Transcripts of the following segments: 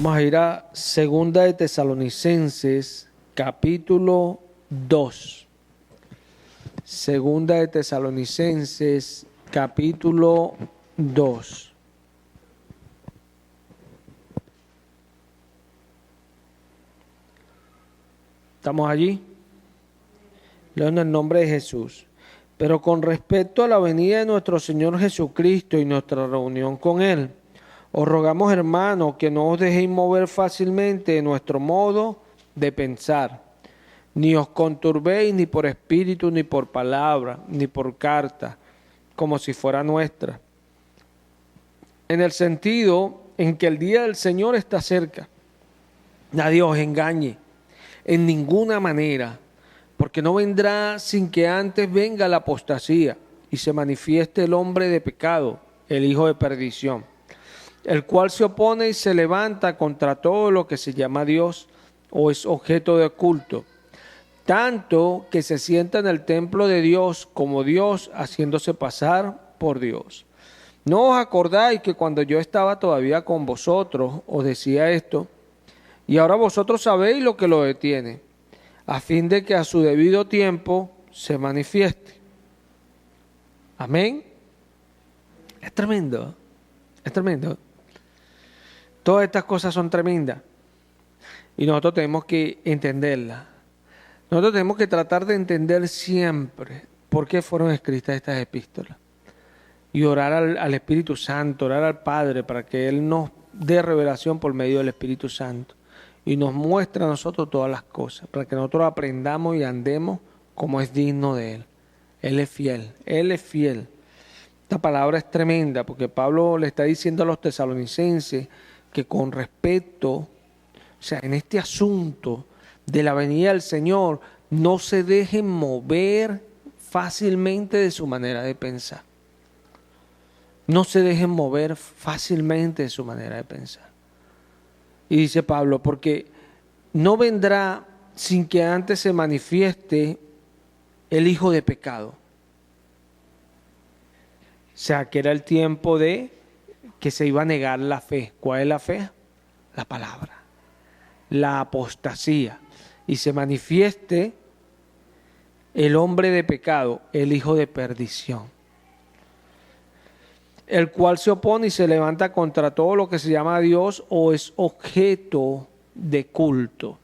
Vamos a ir a Segunda de Tesalonicenses, capítulo 2. Segunda de Tesalonicenses, capítulo 2. ¿Estamos allí? Leo en el nombre de Jesús. Pero con respecto a la venida de nuestro Señor Jesucristo y nuestra reunión con Él, os rogamos, hermanos, que no os dejéis mover fácilmente de nuestro modo de pensar, ni os conturbéis ni por espíritu, ni por palabra, ni por carta, como si fuera nuestra, en el sentido en que el día del Señor está cerca. Nadie os engañe en ninguna manera, porque no vendrá sin que antes venga la apostasía y se manifieste el hombre de pecado, el hijo de perdición, el cual se opone y se levanta contra todo lo que se llama Dios o es objeto de culto, tanto que se sienta en el templo de Dios como Dios, haciéndose pasar por Dios. ¿No os acordáis que cuando yo estaba todavía con vosotros os decía esto? Y ahora vosotros sabéis lo que lo detiene, a fin de que a su debido tiempo se manifieste. Amén. Es tremendo, es tremendo. Todas estas cosas son tremendas y nosotros tenemos que entenderlas. Nosotros tenemos que tratar de entender siempre por qué fueron escritas estas epístolas y orar al Espíritu Santo, orar al Padre para que Él nos dé revelación por medio del Espíritu Santo y nos muestre a nosotros todas las cosas, para que nosotros aprendamos y andemos como es digno de Él. Él es fiel, Él es fiel. Esta palabra es tremenda porque Pablo le está diciendo a los tesalonicenses que con respecto, o sea, en este asunto de la venida del Señor, no se dejen mover fácilmente de su manera de pensar. No se dejen mover fácilmente de su manera de pensar. Y dice Pablo, porque no vendrá sin que antes se manifieste el hijo de pecado. O sea, que era el tiempo de que se iba a negar la fe. ¿Cuál es la fe? La palabra. La apostasía. Y se manifieste el hombre de pecado, el hijo de perdición, el cual se opone y se levanta contra todo lo que se llama Dios o es objeto de culto.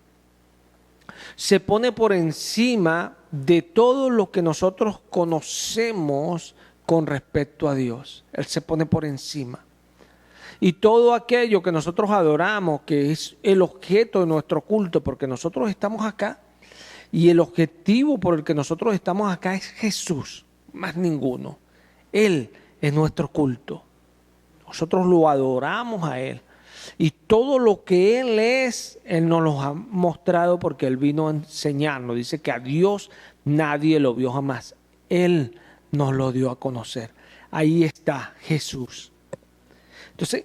Se pone por encima de todo lo que nosotros conocemos con respecto a Dios. Él se pone por encima. Y todo aquello que nosotros adoramos, que es el objeto de nuestro culto, porque nosotros estamos acá, y el objetivo por el que nosotros estamos acá es Jesús, más ninguno. Él es nuestro culto. Nosotros lo adoramos a Él. Y todo lo que Él es, Él nos lo ha mostrado porque Él vino a enseñarnos. Dice que a Dios nadie lo vio jamás. Él nos lo dio a conocer. Ahí está Jesús. Entonces,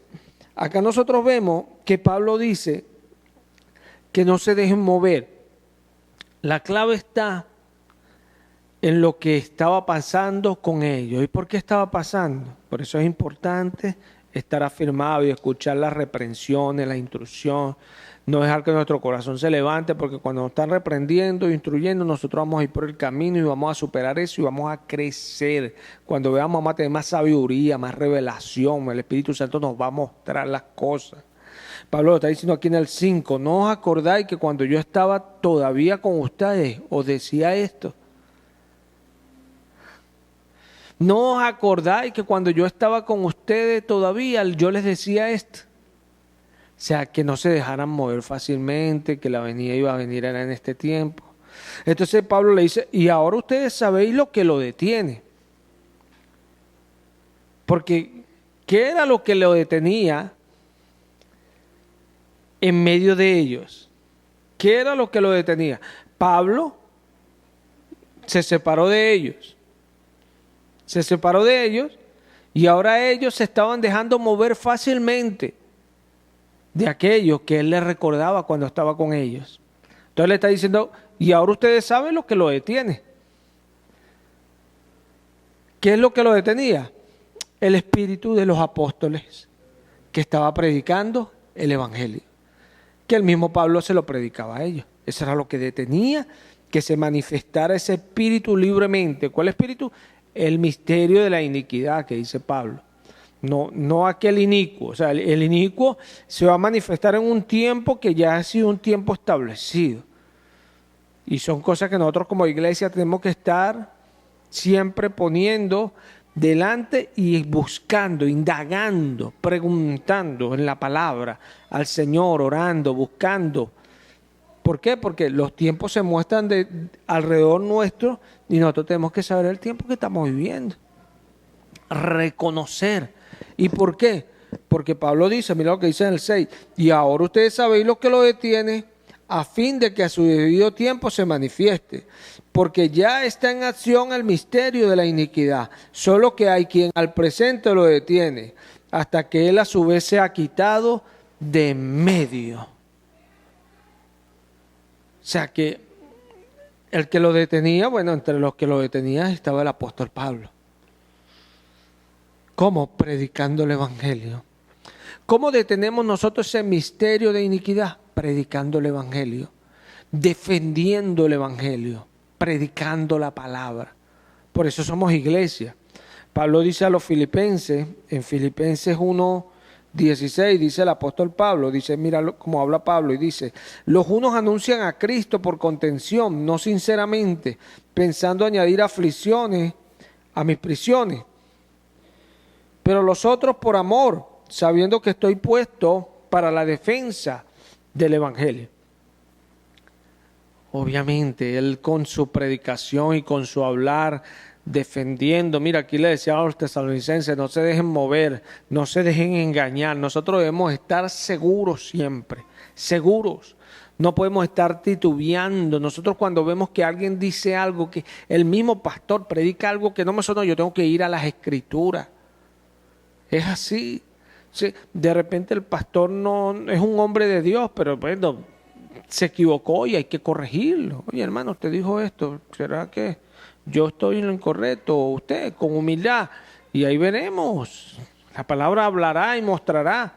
acá nosotros vemos que Pablo dice que no se dejen mover. La clave está en lo que estaba pasando con ellos. ¿Y por qué estaba pasando? Por eso es importante estar afirmado y escuchar las reprensiones, la instrucción, no dejar que nuestro corazón se levante, porque cuando nos están reprendiendo e instruyendo, nosotros vamos a ir por el camino y vamos a superar eso y vamos a crecer. Cuando veamos, vamos a tener más sabiduría, más revelación, el Espíritu Santo nos va a mostrar las cosas. Pablo lo está diciendo aquí en el 5, ¿no os acordáis que cuando yo estaba todavía con ustedes os decía esto? ¿No os acordáis que cuando yo estaba con ustedes todavía yo les decía esto? O sea, que no se dejaran mover fácilmente, que la venida iba a venir en este tiempo. Entonces Pablo le dice, y ahora ustedes sabéis lo que lo detiene. Porque, ¿qué era lo que lo detenía en medio de ellos? ¿Qué era lo que lo detenía? Pablo se separó de ellos. Se separó de ellos y ahora ellos se estaban dejando mover fácilmente de aquello que él les recordaba cuando estaba con ellos. Entonces le está diciendo, y ahora ustedes saben lo que lo detiene. ¿Qué es lo que lo detenía? El espíritu de los apóstoles que estaba predicando el evangelio. que el mismo Pablo se lo predicaba a ellos. Eso era lo que detenía que se manifestara ese espíritu libremente. ¿Cuál espíritu? El misterio de la iniquidad que dice Pablo. No aquel inicuo. O sea, el inicuo se va a manifestar en un tiempo que ya ha sido un tiempo establecido. Y son cosas que nosotros como iglesia tenemos que estar siempre poniendo delante y buscando, indagando, preguntando en la palabra al Señor, orando, buscando. ¿Por qué? Porque los tiempos se muestran alrededor nuestro y nosotros tenemos que saber el tiempo que estamos viviendo. Reconocer. ¿Y por qué? Porque Pablo dice, mira lo que dice en el 6, y ahora ustedes sabéis lo que lo detiene, a fin de que a su debido tiempo se manifieste, porque ya está en acción el misterio de la iniquidad, solo que hay quien al presente lo detiene, hasta que él a su vez sea quitado de en medio. O sea que el que lo detenía, bueno, entre los que lo detenía estaba el apóstol Pablo. ¿Cómo? Predicando el evangelio. ¿Cómo detenemos nosotros ese misterio de iniquidad? Predicando el evangelio, defendiendo el evangelio, predicando la palabra. Por eso somos iglesia. Pablo dice a los filipenses, en Filipenses 1:16, dice el apóstol Pablo, dice, mira cómo habla Pablo, y dice, los unos anuncian a Cristo por contención, no sinceramente, pensando añadir aflicciones a mis prisiones, pero los otros por amor, sabiendo que estoy puesto para la defensa del evangelio. Obviamente, él con su predicación y con su hablar, defendiendo, mira, aquí le decía a los tesalonicenses, no se dejen mover, no se dejen engañar, nosotros debemos estar seguros siempre, seguros. No podemos estar titubeando. Nosotros cuando vemos que alguien dice algo, que el mismo pastor predica algo que no me sonó, yo tengo que ir a las escrituras. Es así. Sí, de repente el pastor no es un hombre de Dios, pero bueno, se equivocó y hay que corregirlo. Oye, hermano, usted dijo esto, ¿será que yo estoy en lo incorrecto? Usted, con humildad, y ahí veremos. La palabra hablará y mostrará.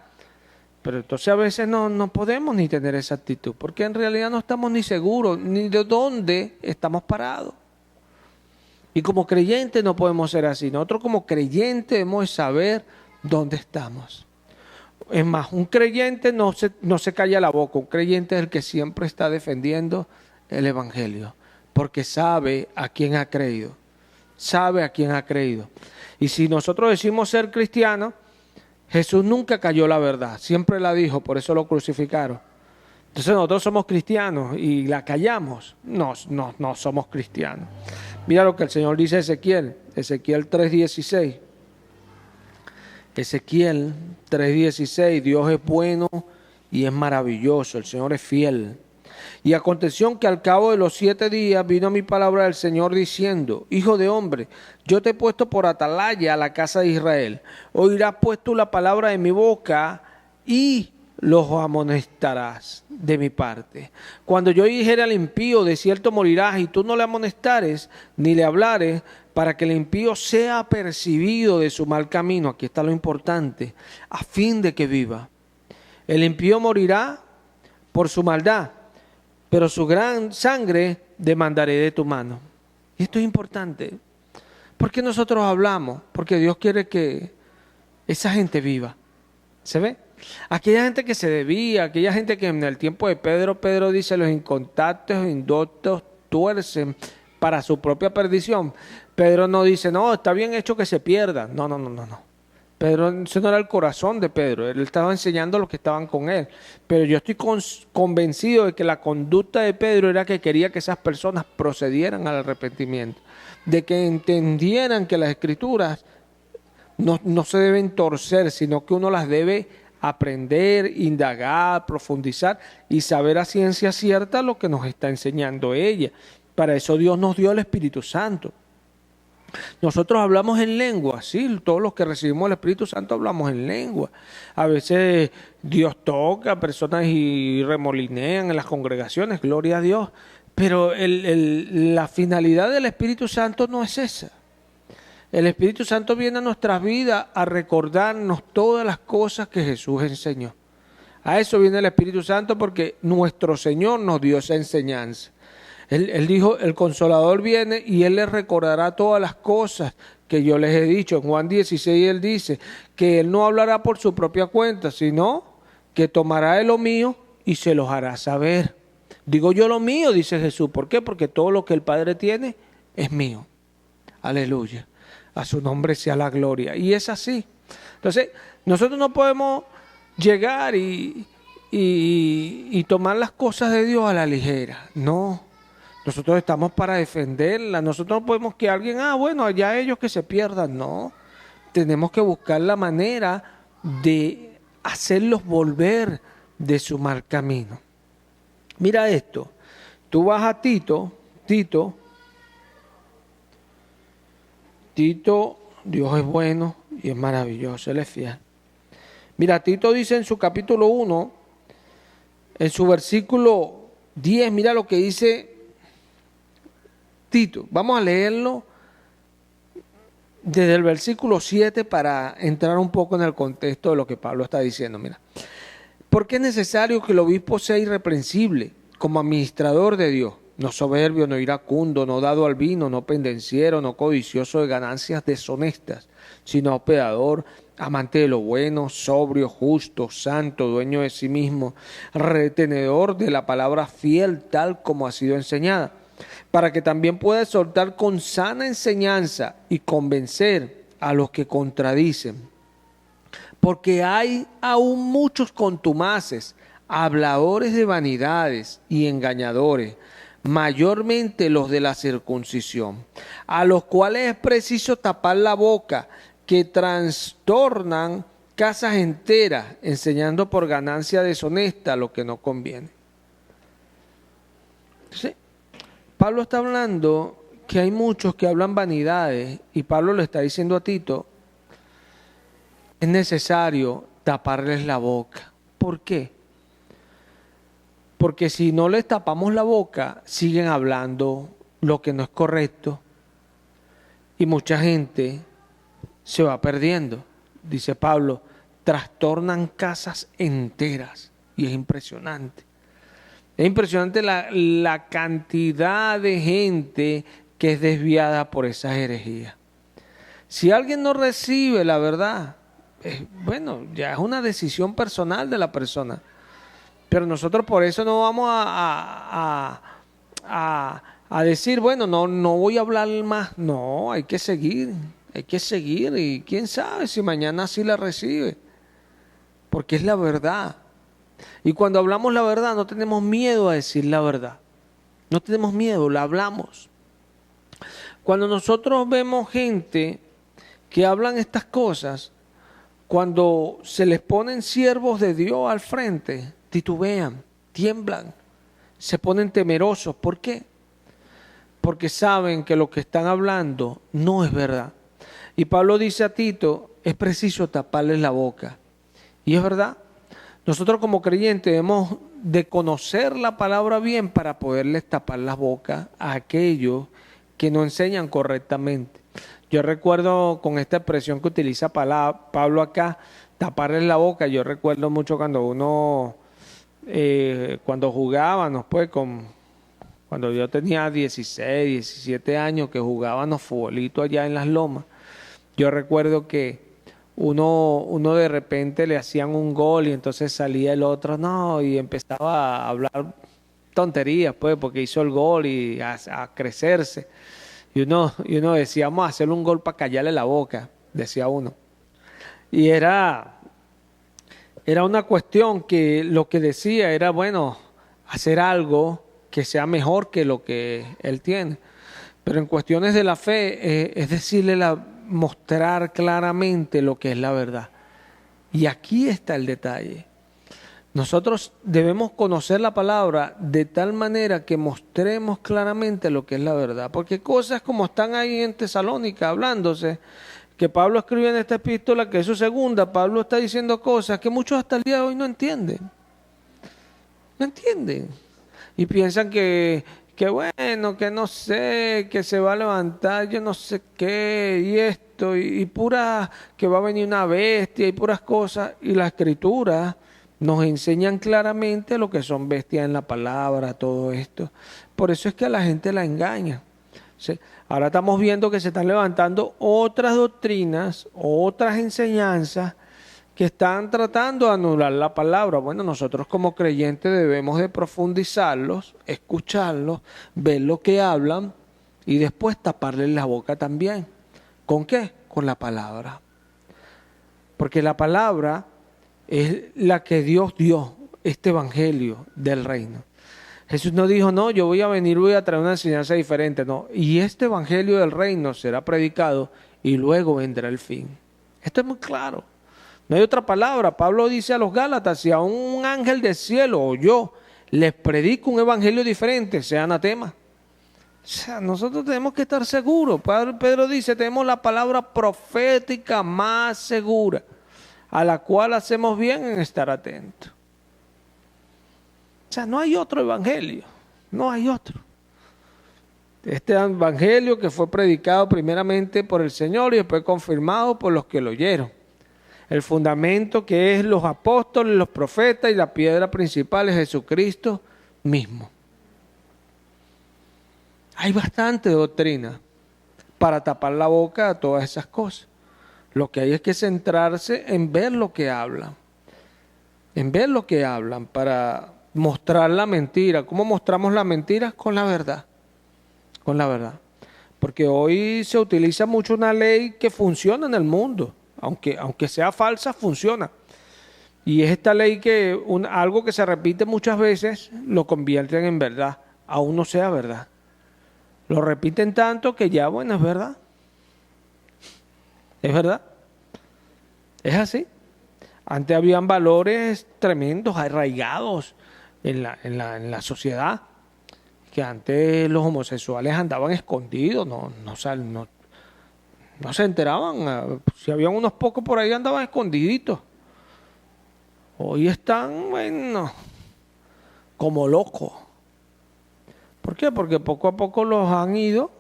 Pero entonces a veces no podemos ni tener esa actitud, porque en realidad no estamos ni seguros ni de dónde estamos parados. Y como creyentes no podemos ser así. Nosotros como creyentes debemos saber dónde estamos. Es más, un creyente no se calla la boca. Un creyente es el que siempre está defendiendo el evangelio, porque sabe a quién ha creído. Sabe a quién ha creído. Y si nosotros decimos ser cristianos, Jesús nunca cayó la verdad, siempre la dijo, por eso lo crucificaron. Entonces nosotros somos cristianos y la callamos. No somos cristianos. Mira lo que el Señor dice a Ezequiel 3:16. Ezequiel 3:16, Dios es bueno y es maravilloso, el Señor es fiel. Y aconteció que al cabo de los 7 días vino mi palabra del Señor diciendo, hijo de hombre, yo te he puesto por atalaya a la casa de Israel. Oirás pues tú la palabra de mi boca y los amonestarás de mi parte. Cuando yo dijere al impío, de cierto morirás, y tú no le amonestares ni le hablares, para que el impío sea apercibido de su mal camino, aquí está lo importante, a fin de que viva. El impío morirá por su maldad, pero su gran sangre demandaré de tu mano. Y esto es importante. ¿Por qué nosotros hablamos? Porque Dios quiere que esa gente viva. ¿Se ve? Aquella gente que se debía, aquella gente que en el tiempo de Pedro dice, los inconstantes o indoctos tuercen para su propia perdición. Pedro no dice, no, está bien hecho que se pierda. No. Pedro, ese no era el corazón de Pedro. Él estaba enseñando a los que estaban con él. Pero yo estoy convencido de que la conducta de Pedro era que quería que esas personas procedieran al arrepentimiento. De que entendieran que las escrituras no se deben torcer, sino que uno las debe aprender, indagar, profundizar y saber a ciencia cierta lo que nos está enseñando ella. Para eso Dios nos dio el Espíritu Santo. Nosotros hablamos en lengua, sí, todos los que recibimos el Espíritu Santo hablamos en lengua. A veces Dios toca a personas y remolinean en las congregaciones, gloria a Dios. Pero la finalidad del Espíritu Santo no es esa. El Espíritu Santo viene a nuestras vidas a recordarnos todas las cosas que Jesús enseñó, A eso viene el Espíritu Santo porque nuestro Señor nos dio esa enseñanza. Él dijo, el Consolador viene y Él les recordará todas las cosas que yo les he dicho. En Juan 16 Él dice que Él no hablará por su propia cuenta, sino que tomará de lo mío y se los hará saber. Digo yo lo mío, dice Jesús. ¿Por qué? Porque todo lo que el Padre tiene es mío. Aleluya. A su nombre sea la gloria. Y es así. Entonces, nosotros no podemos llegar y tomar las cosas de Dios a la ligera. No. Nosotros estamos para defenderla. Nosotros no podemos que alguien, bueno, allá ellos que se pierdan. No. Tenemos que buscar la manera de hacerlos volver de su mal camino. Mira esto. Tú vas a Tito, Dios es bueno y es maravilloso, Él es fiel. Mira, Tito dice en su capítulo 1, en su versículo 10, mira lo que dice Tito. Vamos a leerlo desde el versículo 7 para entrar un poco en el contexto de lo que Pablo está diciendo. Mira, porque es necesario que el obispo sea irreprensible como administrador de Dios, no soberbio, no iracundo, no dado al vino, no pendenciero, no codicioso de ganancias deshonestas, sino hospedador, amante de lo bueno, sobrio, justo, santo, dueño de sí mismo, retenedor de la palabra fiel tal como ha sido enseñada, para que también pueda exhortar con sana enseñanza y convencer a los que contradicen. Porque hay aún muchos contumaces, habladores de vanidades y engañadores, mayormente los de la circuncisión, a los cuales es preciso tapar la boca, que trastornan casas enteras, enseñando por ganancia deshonesta lo que no conviene. Entonces, Pablo está hablando que hay muchos que hablan vanidades, y Pablo le está diciendo a Tito, es necesario taparles la boca. ¿Por qué? Porque si no les tapamos la boca, siguen hablando lo que no es correcto y mucha gente se va perdiendo. Dice Pablo, trastornan casas enteras y es impresionante. Es impresionante la cantidad de gente que es desviada por esas herejías. Si alguien no recibe la verdad, bueno, ya es una decisión personal de la persona. Pero nosotros por eso no vamos a decir, bueno, no voy a hablar más. No, hay que seguir y quién sabe si mañana sí la recibe. Porque es la verdad. Y cuando hablamos la verdad no tenemos miedo a decir la verdad. No tenemos miedo, la hablamos. Cuando nosotros vemos gente que hablan estas cosas, cuando se les ponen siervos de Dios al frente, titubean, tiemblan, se ponen temerosos. ¿Por qué? Porque saben que lo que están hablando no es verdad. Y Pablo dice a Tito, es preciso taparles la boca. Y es verdad. Nosotros como creyentes debemos de conocer la palabra bien para poderles tapar las bocas a aquellos que no enseñan correctamente. Yo recuerdo con esta expresión que utiliza Pablo acá, taparles la boca. Yo recuerdo mucho cuando cuando jugábamos, pues, cuando yo tenía 16, 17 años, que jugábamos futbolito allá en las lomas. Yo recuerdo que uno de repente le hacían un gol y entonces salía el otro, no, y empezaba a hablar tonterías, pues, porque hizo el gol y a crecerse. Y uno decía, vamos a hacerle un gol para callarle la boca, decía uno. Y era una cuestión que lo que decía era, bueno, hacer algo que sea mejor que lo que él tiene. Pero en cuestiones de la fe, es decirle, mostrar claramente lo que es la verdad. Y aquí está el detalle. Nosotros debemos conocer la palabra de tal manera que mostremos claramente lo que es la verdad. Porque cosas como están ahí en Tesalónica hablándose, que Pablo escribe en esta epístola, que es su segunda, Pablo está diciendo cosas que muchos hasta el día de hoy no entienden. No entienden. Y piensan que bueno, que no sé, que se va a levantar, yo no sé qué, y esto, y pura, que va a venir una bestia, y puras cosas. Y la Escritura nos enseñan claramente lo que son bestias en la palabra, todo esto. Por eso es que a la gente la engaña. ¿Sí? Ahora estamos viendo que se están levantando otras doctrinas, otras enseñanzas que están tratando de anular la palabra. Bueno, nosotros como creyentes debemos de profundizarlos, escucharlos, ver lo que hablan y después taparles la boca también. ¿Con qué? Con la palabra. Porque la palabra es la que Dios dio, este evangelio del reino. Jesús no dijo, no, yo voy a venir, voy a traer una enseñanza diferente, no. Y este evangelio del reino será predicado y luego vendrá el fin. Esto es muy claro. No hay otra palabra. Pablo dice a los Gálatas, si a un ángel del cielo o yo les predico un evangelio diferente, sea anatema. O sea, nosotros tenemos que estar seguros. Pedro dice, tenemos la palabra profética más segura, a la cual hacemos bien en estar atentos. O sea, no hay otro evangelio, no hay otro. Este evangelio que fue predicado primeramente por el Señor y después confirmado por los que lo oyeron. El fundamento que es los apóstoles, los profetas y la piedra principal es Jesucristo mismo. Hay bastante doctrina para tapar la boca a todas esas cosas. Lo que hay es que centrarse en ver lo que hablan. En ver lo que hablan para mostrar la mentira. ¿Cómo mostramos la mentira? Con la verdad. Con la verdad. Porque hoy se utiliza mucho una ley que funciona en el mundo. Aunque sea falsa, funciona. Y es esta ley que algo que se repite muchas veces lo convierten en verdad. Aún no sea verdad. Lo repiten tanto que ya, bueno, es verdad. Es verdad. Es así. Antes habían valores tremendos, arraigados en la sociedad. Que antes los homosexuales andaban escondidos, no se enteraban. Si habían unos pocos por ahí, andaban escondiditos. Hoy están, bueno, como locos. ¿Por qué? Porque poco a poco los han ido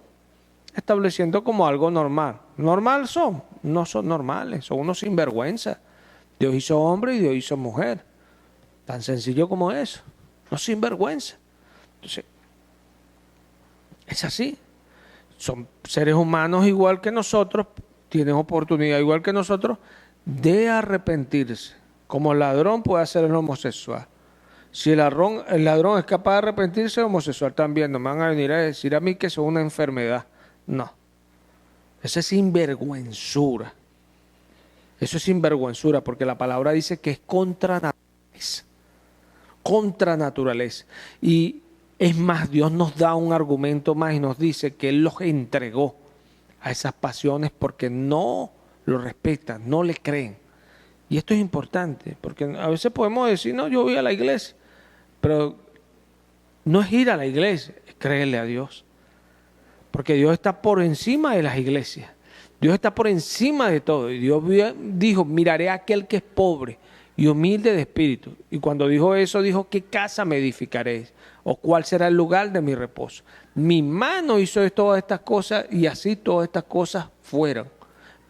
estableciendo como algo normal. ¿Normal son? No son normales, son unos sinvergüenza. Dios hizo hombre y Dios hizo mujer. Tan sencillo como eso. No sinvergüenza. Entonces, es así. Son seres humanos igual que nosotros, tienen oportunidad igual que nosotros de arrepentirse. Como el ladrón puede hacer el homosexual. Si el ladrón es capaz de arrepentirse, el homosexual también. No me van a venir a decir a mí que eso es una enfermedad. No. Eso es sinvergüenzura. Eso es sinvergüenzura porque la palabra dice que es contra naturaleza. Contra naturaleza. Y es más, Dios nos da un argumento más y nos dice que Él los entregó a esas pasiones porque no lo respetan, no le creen. Y esto es importante, porque a veces podemos decir, no, yo voy a la iglesia, pero no es ir a la iglesia, es creerle a Dios. Porque Dios está por encima de las iglesias. Dios está por encima de todo. Y Dios dijo, miraré a aquel que es pobre y humilde de espíritu. Y cuando dijo eso, dijo, ¿qué casa me edificaréis? ¿O cuál será el lugar de mi reposo? Mi mano hizo todas estas cosas y así todas estas cosas fueron.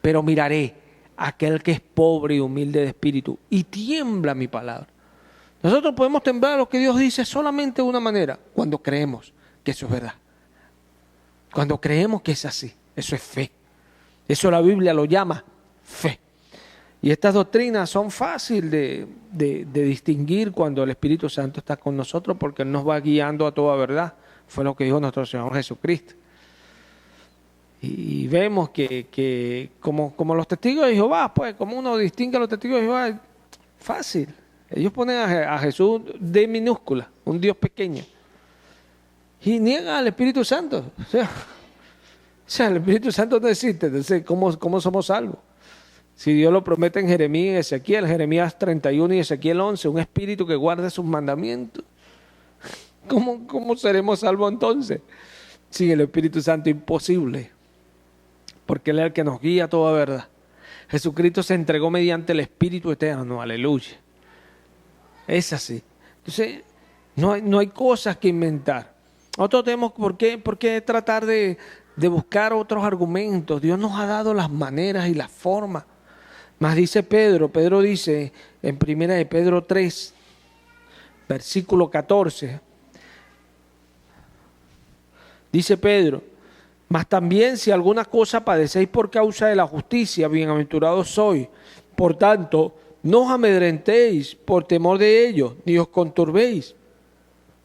Pero miraré a aquel que es pobre y humilde de espíritu y tiembla mi palabra. Nosotros podemos temblar lo que Dios dice solamente de una manera, cuando creemos que eso es verdad. Cuando creemos que es así, eso es fe. Eso la Biblia lo llama fe. Y estas doctrinas son fáciles de distinguir cuando el Espíritu Santo está con nosotros porque Él nos va guiando a toda verdad. Fue lo que dijo nuestro Señor Jesucristo. Y vemos que como los testigos de Jehová, pues, como uno distingue a los testigos de Jehová, fácil. Ellos ponen a Jesús de minúscula, un Dios pequeño. Y niegan al Espíritu Santo. O sea, el Espíritu Santo no existe. Entonces, ¿cómo somos salvos? Si Dios lo promete en Jeremías y Ezequiel, Jeremías 31 y Ezequiel 11, un espíritu que guarde sus mandamientos. ¿Cómo seremos salvos entonces? Sin el Espíritu Santo, imposible. Porque Él es el que nos guía a toda verdad. Jesucristo se entregó mediante el Espíritu eterno, aleluya. Es así. Entonces, no hay cosas que inventar. Nosotros tenemos por qué tratar de buscar otros argumentos. Dios nos ha dado las maneras y las formas Más dice Pedro dice en 1 de Pedro 3, versículo 14, dice Pedro: mas también si alguna cosa padecéis por causa de la justicia, bienaventurados sois. Por tanto, no os amedrentéis por temor de ellos, ni os conturbéis,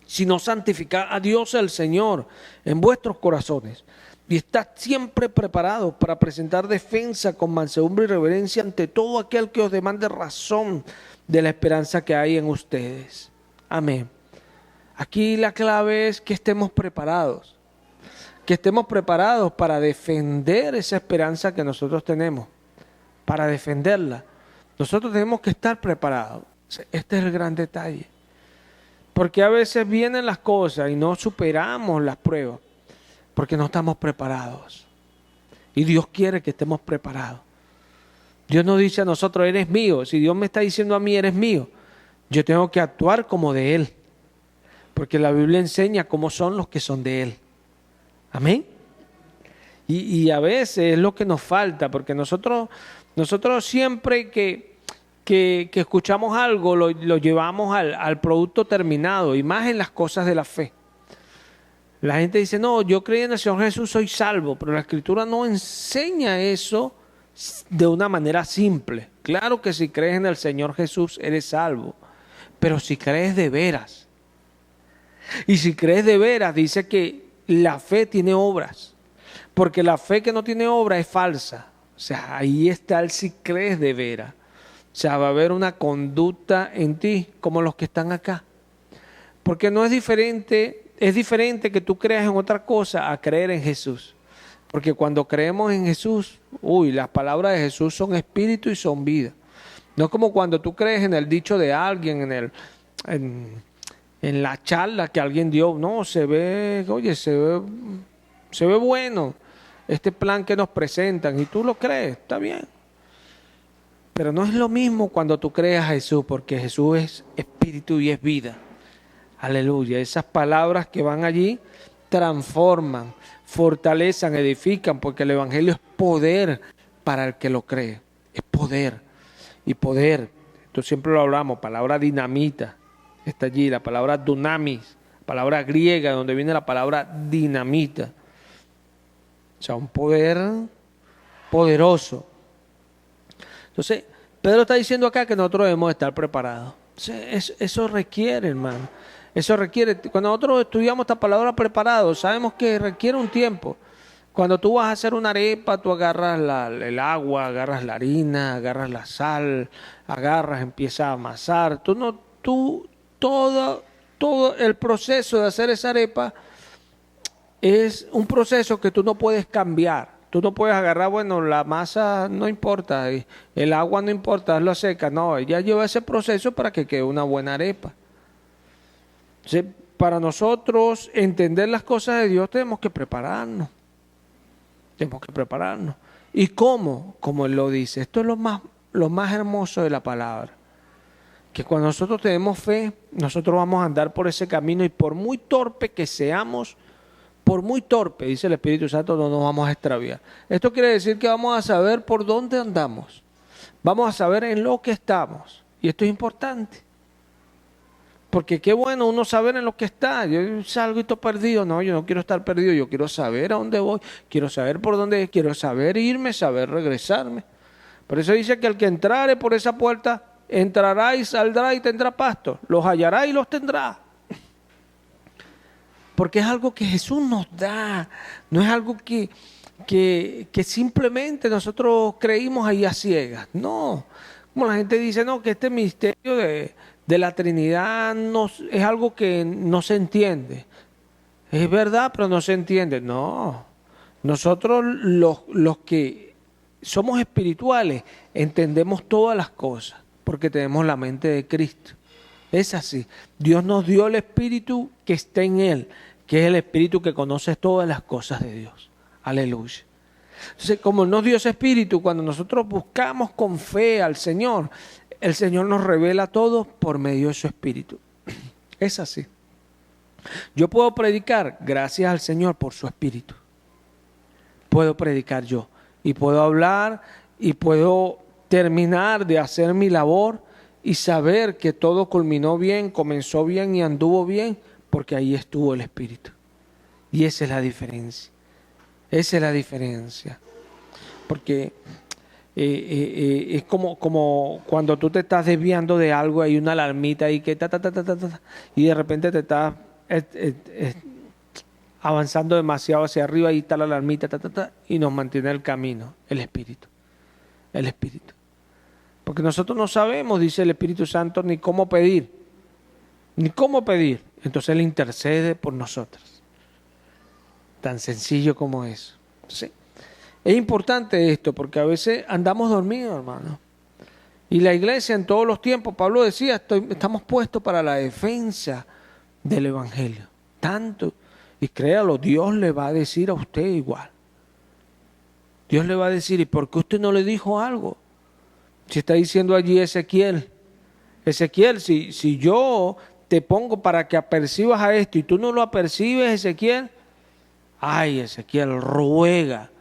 sino santificad a Dios el Señor en vuestros corazones. Y estad siempre preparados para presentar defensa con mansedumbre y reverencia ante todo aquel que os demande razón de la esperanza que hay en ustedes. Amén. Aquí la clave es que estemos preparados. Que estemos preparados para defender esa esperanza que nosotros tenemos. Para defenderla. Nosotros tenemos que estar preparados. Este es el gran detalle. Porque a veces vienen las cosas y no superamos las pruebas. Porque no estamos preparados. Y Dios quiere que estemos preparados. Dios nos dice a nosotros: eres mío. Si Dios me está diciendo a mí, eres mío, yo tengo que actuar como de Él. Porque la Biblia enseña cómo son los que son de Él. Amén. Y a veces es lo que nos falta. Porque nosotros siempre que escuchamos algo lo llevamos al producto terminado. Y más en las cosas de la fe. La gente dice: no, yo creí en el Señor Jesús, soy salvo. Pero la Escritura no enseña eso de una manera simple. Claro que si crees en el Señor Jesús eres salvo. Pero si crees de veras. Y si crees de veras, dice que la fe tiene obras. Porque la fe que no tiene obra es falsa. O sea, ahí está el si crees de veras. O sea, va a haber una conducta en ti como los que están acá. Porque no es diferente. Es diferente que tú creas en otra cosa a creer en Jesús. Porque cuando creemos en Jesús, las palabras de Jesús son espíritu y son vida. No es como cuando tú crees en el dicho de alguien, en la charla que alguien dio. No, se ve bueno este plan que nos presentan y tú lo crees, está bien. Pero no es lo mismo cuando tú crees a Jesús, porque Jesús es espíritu y es vida. Aleluya. Esas palabras que van allí transforman, fortalecen, edifican, porque el Evangelio es poder para el que lo cree. Es poder. Y poder, esto siempre lo hablamos, palabra dinamita, está allí, la palabra dunamis, palabra griega, donde viene la palabra dinamita. O sea, un poder poderoso. Entonces, Pedro está diciendo acá que nosotros debemos estar preparados. Eso requiere, hermano. Eso requiere, cuando nosotros estudiamos esta palabra preparado, sabemos que requiere un tiempo. Cuando tú vas a hacer una arepa, tú agarras el agua, agarras la harina, agarras la sal, empiezas a amasar. Todo el proceso de hacer esa arepa es un proceso que tú no puedes cambiar. Tú no puedes agarrar, la masa no importa, el agua no importa, hazlo seca. No, ella lleva ese proceso para que quede una buena arepa. Entonces, para nosotros entender las cosas de Dios tenemos que prepararnos. Tenemos que prepararnos. ¿Y cómo? Como Él lo dice. Esto es lo más hermoso de la palabra. Que cuando nosotros tenemos fe, nosotros vamos a andar por ese camino y por muy torpe que seamos, por muy torpe, dice el Espíritu Santo, no nos vamos a extraviar. Esto quiere decir que vamos a saber por dónde andamos. Vamos a saber en lo que estamos. Y esto es importante. Porque qué bueno uno saber en lo que está. Yo salgo y estoy perdido. No, yo no quiero estar perdido. Yo quiero saber a dónde voy. Quiero saber por dónde. Quiero saber irme, saber regresarme. Por eso dice que el que entrare por esa puerta, entrará y saldrá y tendrá pasto. Los hallará y los tendrá. Porque es algo que Jesús nos da. No es algo que simplemente nosotros creímos ahí a ciegas. No. Como la gente dice, no, que este misterio de la Trinidad es algo que no se entiende. Es verdad, pero no se entiende. No. Nosotros los que somos espirituales entendemos todas las cosas porque tenemos la mente de Cristo. Es así. Dios nos dio el Espíritu que está en Él, que es el Espíritu que conoce todas las cosas de Dios. Aleluya. Entonces, como nos dio ese Espíritu, cuando nosotros buscamos con fe al Señor, el Señor nos revela todo por medio de su Espíritu. Es así. Yo puedo predicar gracias al Señor por su Espíritu. Puedo predicar yo. Y puedo hablar y puedo terminar de hacer mi labor y saber que todo culminó bien, comenzó bien y anduvo bien, porque ahí estuvo el Espíritu. Y esa es la diferencia. Esa es la diferencia. Porque es como cuando tú te estás desviando de algo, hay una alarmita ahí que y de repente te estás avanzando demasiado hacia arriba, ahí está la alarmita, y nos mantiene el camino, el Espíritu. El Espíritu. Porque nosotros no sabemos, dice el Espíritu Santo, ni cómo pedir. Ni cómo pedir. Entonces Él intercede por nosotros. Tan sencillo como eso. ¿Sí? Es importante esto porque a veces andamos dormidos, hermano. Y la iglesia en todos los tiempos, Pablo decía, estamos puestos para la defensa del Evangelio. Tanto. Y créalo, Dios le va a decir a usted igual. Dios le va a decir, ¿y por qué usted no le dijo algo? Si está diciendo allí Ezequiel, si yo te pongo para que apercibas a esto y tú no lo apercibes, Ezequiel, ay, Ezequiel, ruega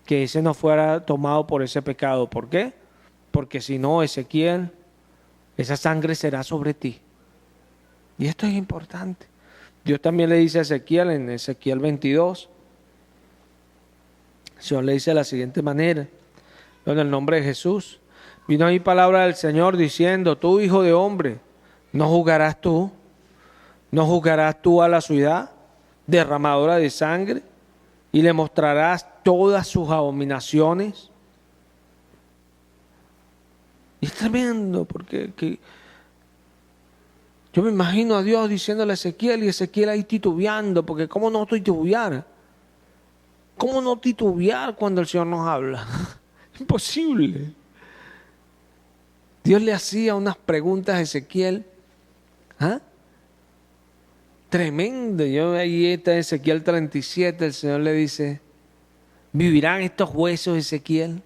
que ese no fuera tomado por ese pecado. ¿Por qué? Porque si no, Ezequiel, esa sangre será sobre ti. Y esto es importante. Dios también le dice a Ezequiel en Ezequiel 22, el Señor le dice de la siguiente manera, en el nombre de Jesús. Vino ahí palabra del Señor diciendo, tú hijo de hombre, ¿no juzgarás tú a la ciudad derramadora de sangre y le mostrarás todas sus abominaciones? Y es tremendo porque yo me imagino a Dios diciéndole a Ezequiel y Ezequiel ahí titubeando, porque ¿cómo no titubear? ¿Cómo no titubear cuando el Señor nos habla? Imposible. Dios le hacía unas preguntas a Ezequiel. Tremendo. Yo ahí está en Ezequiel 37, el Señor le dice, ¿vivirán estos huesos, Ezequiel?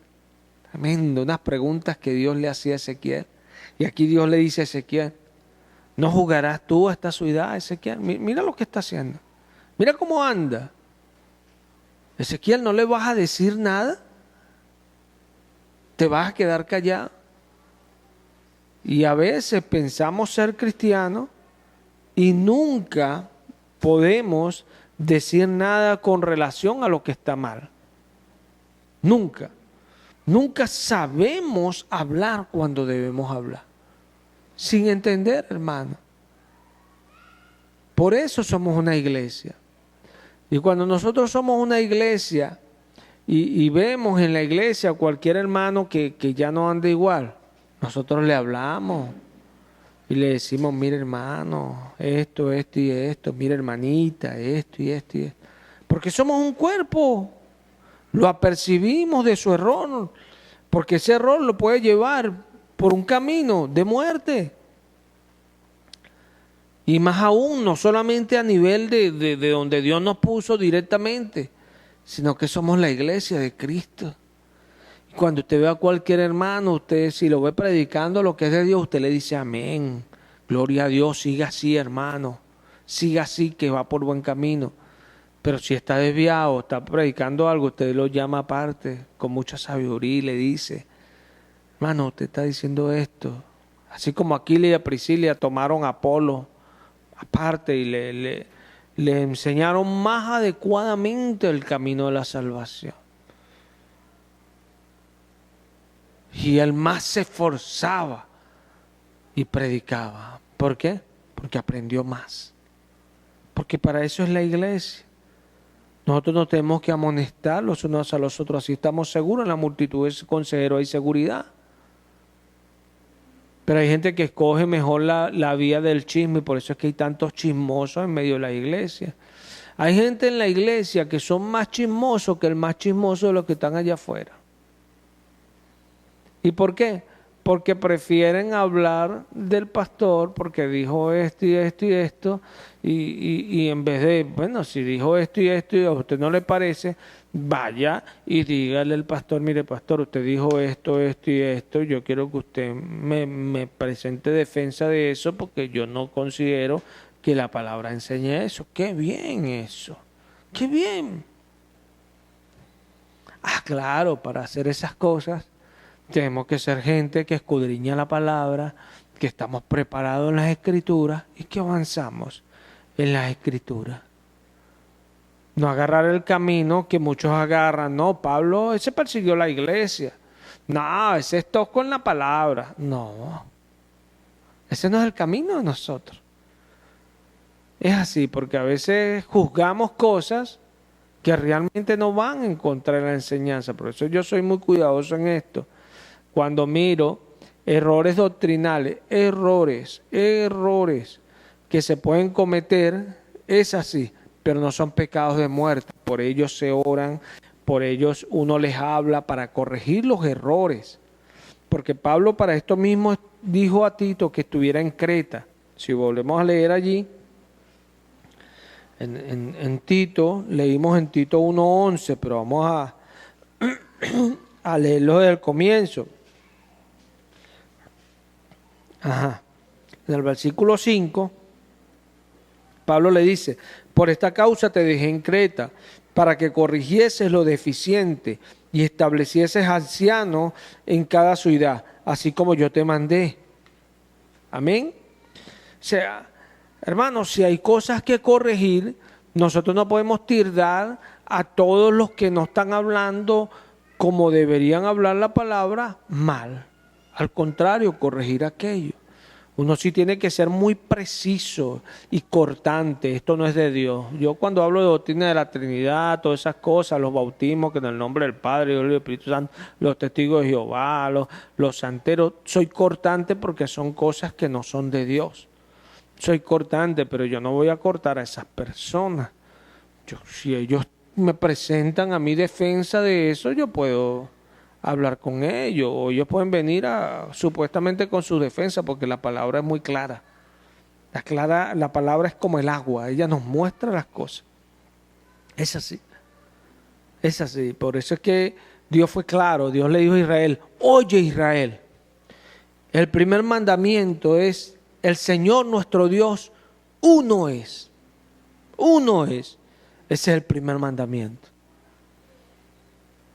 Tremendo, unas preguntas que Dios le hacía a Ezequiel. Y aquí Dios le dice a Ezequiel, ¿no juzgarás tú a esta ciudad, Ezequiel? Mira lo que está haciendo. Mira cómo anda. Ezequiel, ¿no le vas a decir nada? ¿Te vas a quedar callado? Y a veces pensamos ser cristianos y nunca podemos decir nada con relación a lo que está mal. Nunca. Nunca sabemos hablar cuando debemos hablar. Sin entender, hermano. Por eso somos una iglesia. Y cuando nosotros somos una iglesia y vemos en la iglesia a cualquier hermano que ya no anda igual, nosotros le hablamos y le decimos, mire hermano, esto y esto, mire hermanita, esto y esto y esto. Porque somos un cuerpo, lo apercibimos de su error, porque ese error lo puede llevar por un camino de muerte. Y más aún, no solamente a nivel de donde Dios nos puso directamente, sino que somos la iglesia de Cristo. Cuando usted ve a cualquier hermano, usted si lo ve predicando lo que es de Dios, usted le dice amén, gloria a Dios, siga así hermano, siga así que va por buen camino. Pero si está desviado, está predicando algo, usted lo llama aparte, con mucha sabiduría y le dice, hermano, usted está diciendo esto. Así como Aquila y Priscila tomaron a Apolo aparte y le enseñaron más adecuadamente el camino de la salvación. Y él más se esforzaba y predicaba. ¿Por qué? Porque aprendió más. Porque para eso es la iglesia. Nosotros nos tenemos que amonestar los unos a los otros. Así estamos seguros. En la multitud de consejeros hay seguridad. Pero hay gente que escoge mejor la vía del chisme. Y por eso es que hay tantos chismosos en medio de la iglesia. Hay gente en la iglesia que son más chismosos que el más chismoso de los que están allá afuera. ¿Y por qué? Porque prefieren hablar del pastor porque dijo esto y esto y esto y en vez de, bueno, si dijo esto y esto y a usted no le parece, vaya y dígale al pastor, mire pastor, usted dijo esto y esto, yo quiero que usted me presente defensa de eso porque yo no considero que la palabra enseñe eso. ¡Qué bien eso! ¡Qué bien! Ah, claro, para hacer esas cosas Tenemos que ser gente que escudriña la palabra, que estamos preparados en las Escrituras y que avanzamos en las Escrituras. No agarrar el camino que muchos agarran. No, Pablo, ese persiguió la iglesia. No, ese es tosco en la palabra. No, ese no es el camino de nosotros. Es así, porque a veces juzgamos cosas que realmente no van en contra de la enseñanza. Por eso yo soy muy cuidadoso en esto. Cuando miro errores doctrinales, errores que se pueden cometer, es así, pero no son pecados de muerte. Por ellos se oran, por ellos uno les habla para corregir los errores. Porque Pablo para esto mismo dijo a Tito que estuviera en Creta. Si volvemos a leer allí, en Tito, leímos en Tito 1:11, pero vamos a leerlo desde el comienzo. En el versículo 5, Pablo le dice: por esta causa te dejé en Creta, para que corrigieses lo deficiente y establecieses ancianos en cada ciudad, así como yo te mandé. Amén. O sea, hermanos, si hay cosas que corregir, nosotros no podemos tirar a todos los que no están hablando como deberían hablar la palabra mal. Al contrario, corregir aquello. Uno sí tiene que ser muy preciso y cortante. Esto no es de Dios. Yo cuando hablo de doctrina de la Trinidad, todas esas cosas, los bautismos, que en el nombre del Padre, del Espíritu Santo, los testigos de Jehová, los santeros, soy cortante porque son cosas que no son de Dios. Soy cortante, pero yo no voy a cortar a esas personas. Si ellos me presentan a mi defensa de eso, yo puedo hablar con ellos, o ellos pueden venir supuestamente con su defensa, porque la palabra es muy clara. La palabra es como el agua, ella nos muestra las cosas. Es así. Es así. Por eso es que Dios fue claro. Dios le dijo a Israel: oye Israel, el primer mandamiento es: el Señor nuestro Dios, uno es. Uno es. Ese es el primer mandamiento.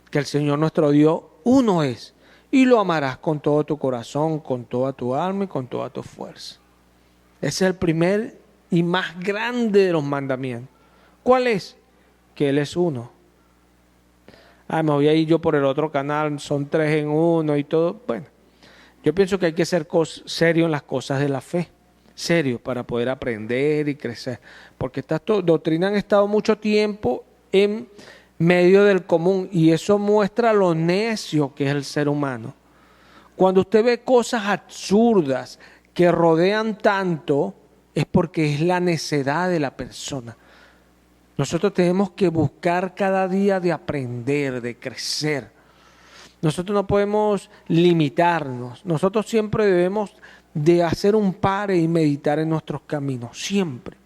Que el Señor nuestro Dios, uno es. Y lo amarás con todo tu corazón, con toda tu alma y con toda tu fuerza. Ese es el primer y más grande de los mandamientos. ¿Cuál es? Que Él es uno. Me voy a ir yo por el otro canal, son 3 en 1 y todo. Bueno, yo pienso que hay que ser serio en las cosas de la fe. Serio, para poder aprender y crecer. Porque estas doctrinas han estado mucho tiempo en medio del común, y eso muestra lo necio que es el ser humano. Cuando usted ve cosas absurdas que rodean tanto, es porque es la necedad de la persona. Nosotros tenemos que buscar cada día de aprender, de crecer. Nosotros no podemos limitarnos. Nosotros siempre debemos de hacer un pare y meditar en nuestros caminos, siempre,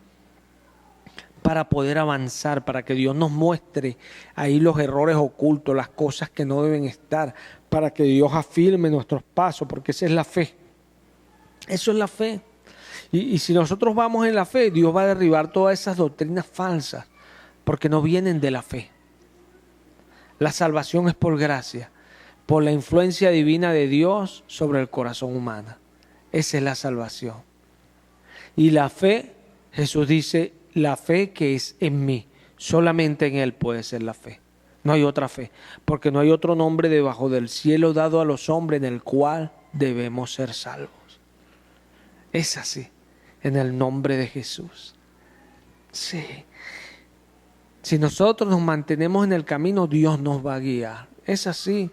para poder avanzar, para que Dios nos muestre ahí los errores ocultos, las cosas que no deben estar, para que Dios afirme nuestros pasos, porque esa es la fe. Eso es la fe. Y si nosotros vamos en la fe, Dios va a derribar todas esas doctrinas falsas, porque no vienen de la fe. La salvación es por gracia, por la influencia divina de Dios sobre el corazón humano. Esa es la salvación. Y la fe, Jesús dice: la fe que es en mí, solamente en Él puede ser la fe. No hay otra fe, porque no hay otro nombre debajo del cielo dado a los hombres en el cual debemos ser salvos. Es así, en el nombre de Jesús. Sí. Si nosotros nos mantenemos en el camino, Dios nos va a guiar. Es así.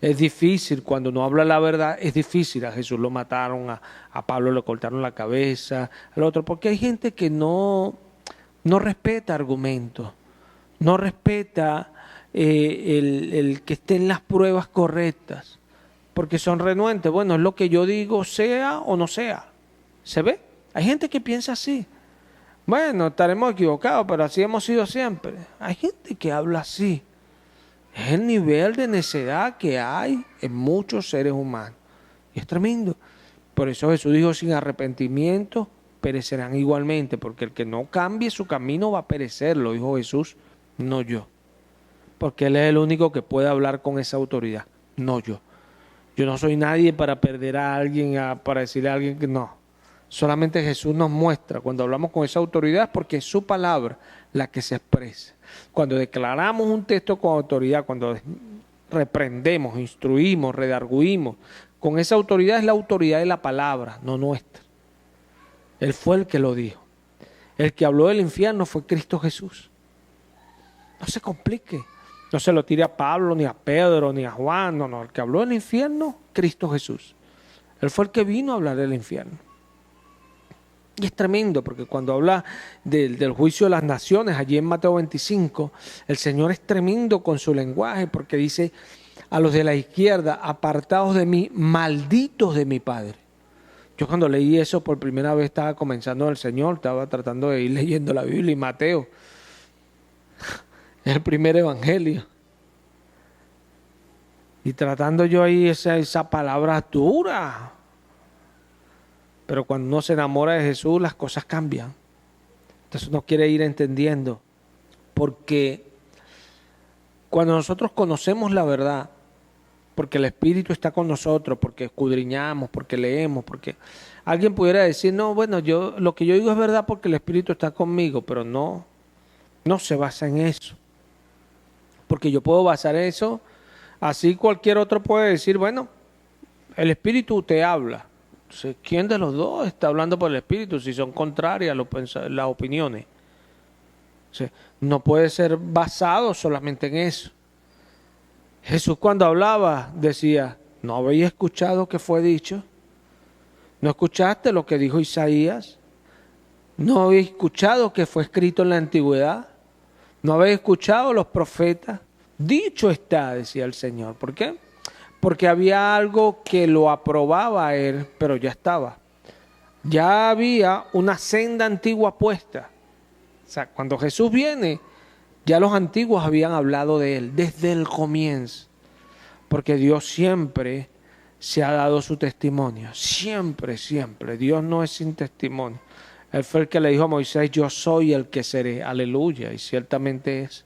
Es difícil, cuando no habla la verdad, es difícil. A Jesús lo mataron, a Pablo le cortaron la cabeza, al otro, porque hay gente que no respeta argumentos, no respeta el que estén las pruebas correctas, porque son renuentes. Bueno, es lo que yo digo, sea o no sea. ¿Se ve? Hay gente que piensa así. Bueno, estaremos equivocados, pero así hemos sido siempre. Hay gente que habla así. Es el nivel de necedad que hay en muchos seres humanos. Y es tremendo. Por eso Jesús dijo: sin arrepentimiento perecerán igualmente, porque el que no cambie su camino va a perecer, lo dijo Jesús, no yo. Porque Él es el único que puede hablar con esa autoridad, no yo. Yo no soy nadie para perder a alguien, para decirle a alguien que no. Solamente Jesús nos muestra cuando hablamos con esa autoridad, porque es su palabra la que se expresa. Cuando declaramos un texto con autoridad, cuando reprendemos, instruimos, redarguimos, con esa autoridad es la autoridad de la palabra, no nuestra. Él fue el que lo dijo. El que habló del infierno fue Cristo Jesús. No se complique. No se lo tire a Pablo, ni a Pedro, ni a Juan. No. El que habló del infierno, Cristo Jesús. Él fue el que vino a hablar del infierno. Y es tremendo, porque cuando habla del juicio de las naciones, allí en Mateo 25, el Señor es tremendo con su lenguaje, porque dice a los de la izquierda: apartados de mí, malditos de mi Padre. Yo cuando leí eso por primera vez estaba comenzando el Señor, estaba tratando de ir leyendo la Biblia y Mateo. Es el primer evangelio. Y tratando yo ahí esa palabra dura. Pero cuando uno se enamora de Jesús, las cosas cambian. Entonces uno quiere ir entendiendo. Porque cuando nosotros conocemos la verdad, porque el Espíritu está con nosotros, porque escudriñamos, porque leemos, porque alguien pudiera decir: no, bueno, lo que yo digo es verdad porque el Espíritu está conmigo, pero no se basa en eso. Porque yo puedo basar eso, así cualquier otro puede decir: bueno, el Espíritu te habla. Entonces, ¿quién de los dos está hablando por el Espíritu si son contrarias las opiniones? O sea, no puede ser basado solamente en eso. Jesús cuando hablaba decía: ¿no habéis escuchado que fue dicho? ¿No escuchaste lo que dijo Isaías? ¿No habéis escuchado que fue escrito en la antigüedad? ¿No habéis escuchado los profetas? Dicho está, decía el Señor. ¿Por qué? Porque había algo que lo aprobaba a él, pero ya estaba. Ya había una senda antigua puesta. O sea, cuando Jesús viene, ya los antiguos habían hablado de él desde el comienzo. Porque Dios siempre se ha dado su testimonio. Siempre, siempre. Dios no es sin testimonio. Él fue el que le dijo a Moisés: yo soy el que seré. Aleluya. Y ciertamente es.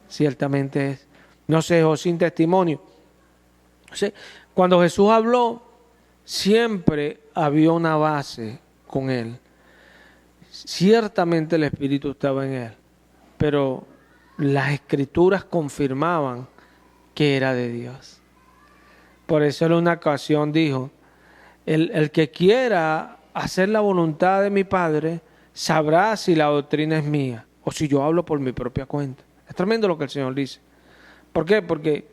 Ciertamente es. No se dejó sin testimonio. Cuando Jesús habló, siempre había una base con él. Ciertamente el Espíritu estaba en él, pero las Escrituras confirmaban que era de Dios. Por eso en una ocasión dijo: el que quiera hacer la voluntad de mi Padre sabrá si la doctrina es mía o si yo hablo por mi propia cuenta. Es tremendo lo que el Señor dice. ¿Por qué? Porque